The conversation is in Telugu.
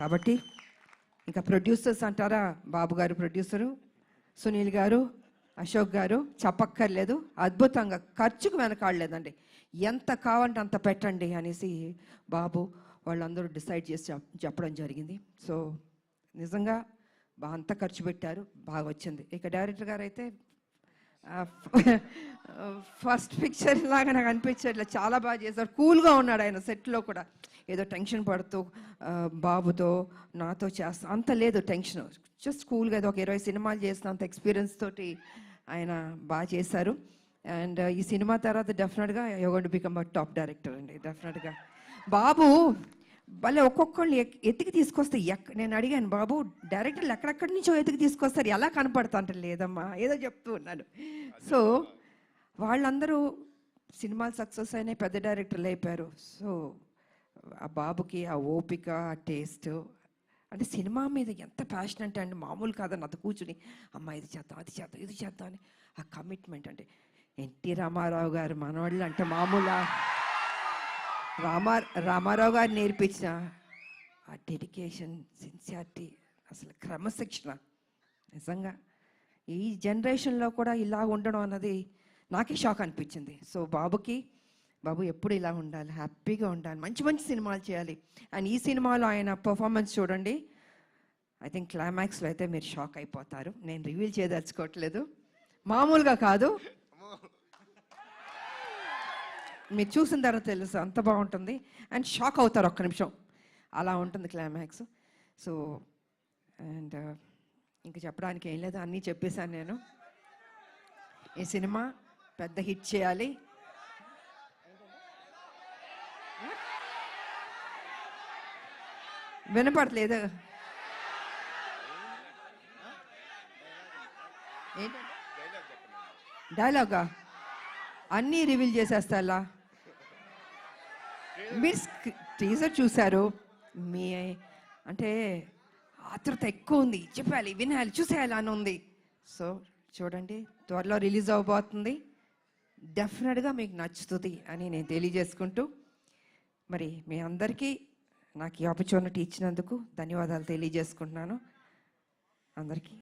కాబట్టి ఇంకా ప్రొడ్యూసర్స్ అంటారా, బాబు గారు ప్రొడ్యూసరు, సునీల్ గారు, అశోక్ గారు చెప్పక్కర్లేదు, అద్భుతంగా ఖర్చుకు వెనకాడలేదండి. ఎంత కావాలంటే అంత పెట్టండి అనేసి బాబు వాళ్ళందరూ డిసైడ్ చేసి చెప్పడం జరిగింది. సో నిజంగా అంత ఖర్చు పెట్టారు, బాగా వచ్చింది. ఇక డైరెక్టర్ గారు అయితే ఫస్ట్ పిక్చర్ లాగా నాకు అనిపించట్లే, చాలా బాగా చేశారు. కూల్గా ఉన్నాడు ఆయన సెట్లో కూడా, ఏదో టెన్షన్ పడుతూ బాబుతో నాతో చేస్తా అంత లేదు టెన్షన్, జస్ట్ కూల్గా ఏదో ఒక 20 సినిమాలు చేసిన అంత ఎక్స్పీరియన్స్ తోటి ఆయన బాగా చేశారు. అండ్ ఈ సినిమా తర్వాత డెఫినెట్గా you going to become a top director అండి, డెఫినెట్గా. బాబు భలే ఒక్కొక్కళ్ళు ఎత్తికి తీసుకొస్తే నేను అడిగాను, బాబు డైరెక్టర్లు ఎక్కడెక్కడి నుంచో ఎత్తికి తీసుకొస్తారు, ఎలా కనపడతా అంటే లేదమ్మా ఏదో చెప్తూ ఉన్నాను. సో వాళ్ళందరూ సినిమాలు సక్సెస్ అయినాయి, పెద్ద డైరెక్టర్లు అయిపోయారు. సో ఆ బాబుకి ఆ ఓపిక, ఆ టేస్ట్, అంటే సినిమా మీద ఎంత ప్యాషన్ అంటే అండి మామూలు కాదని అది కూర్చుని అమ్మ ఇది చేద్దాం, అది చేద్దాం, ఇది చేద్దాం అని ఆ కమిట్మెంట్. అంటే ఎన్టీ రామారావు గారు మనవాళ్ళు అంటే మామూలు రామారావు గారు నేర్పించిన ఆ డెడికేషన్, సిన్సియారిటీ, అసలు క్రమశిక్షణ నిజంగా ఈ జనరేషన్లో కూడా ఇలా ఉండడం అన్నది నాకే షాక్ అనిపించింది. సో బాబు ఎప్పుడు ఇలా ఉండాలి, హ్యాపీగా ఉండాలి, మంచి మంచి సినిమాలు చేయాలి. అండ్ ఈ సినిమాలో ఆయన పర్ఫార్మెన్స్ చూడండి, ఐ థింక్ క్లైమాక్స్లో అయితే మీరు షాక్ అయిపోతారు. నేను రివీల్ చేయదలుచుకోవట్లేదు, మామూలుగా కాదు, మీరు చూసిన తర్వాత తెలుసు అంత బాగుంటుంది. అండ్ షాక్ అవుతారు ఒక్క నిమిషం, అలా ఉంటుంది క్లైమాక్స్. సో అండ్ ఇంక చెప్పడానికి ఏం లేదు, అన్నీ చెప్పేశాను నేను. ఈ సినిమా పెద్ద హిట్ చేయాలి. వినపడలేదు, డైలాగా అన్నీ రివీల్ చేసేస్తా. అలా మీరు టీజర్ చూశారు, మీ అంటే ఆతృత ఎక్కువ ఉంది, చెప్పాలి, వినాలి, చూసేయాలి అని ఉంది. సో చూడండి, త్వరలో రిలీజ్ అవ్వబోతుంది, డెఫినెట్గా మీకు నచ్చుతుంది అని నేను తెలియజేసుకుంటూ, మరి మీ అందరికీ నాకు ఈ ఆపర్చునిటీ ఇచ్చినందుకు ధన్యవాదాలు తెలియజేసుకుంటున్నాను అందరికీ.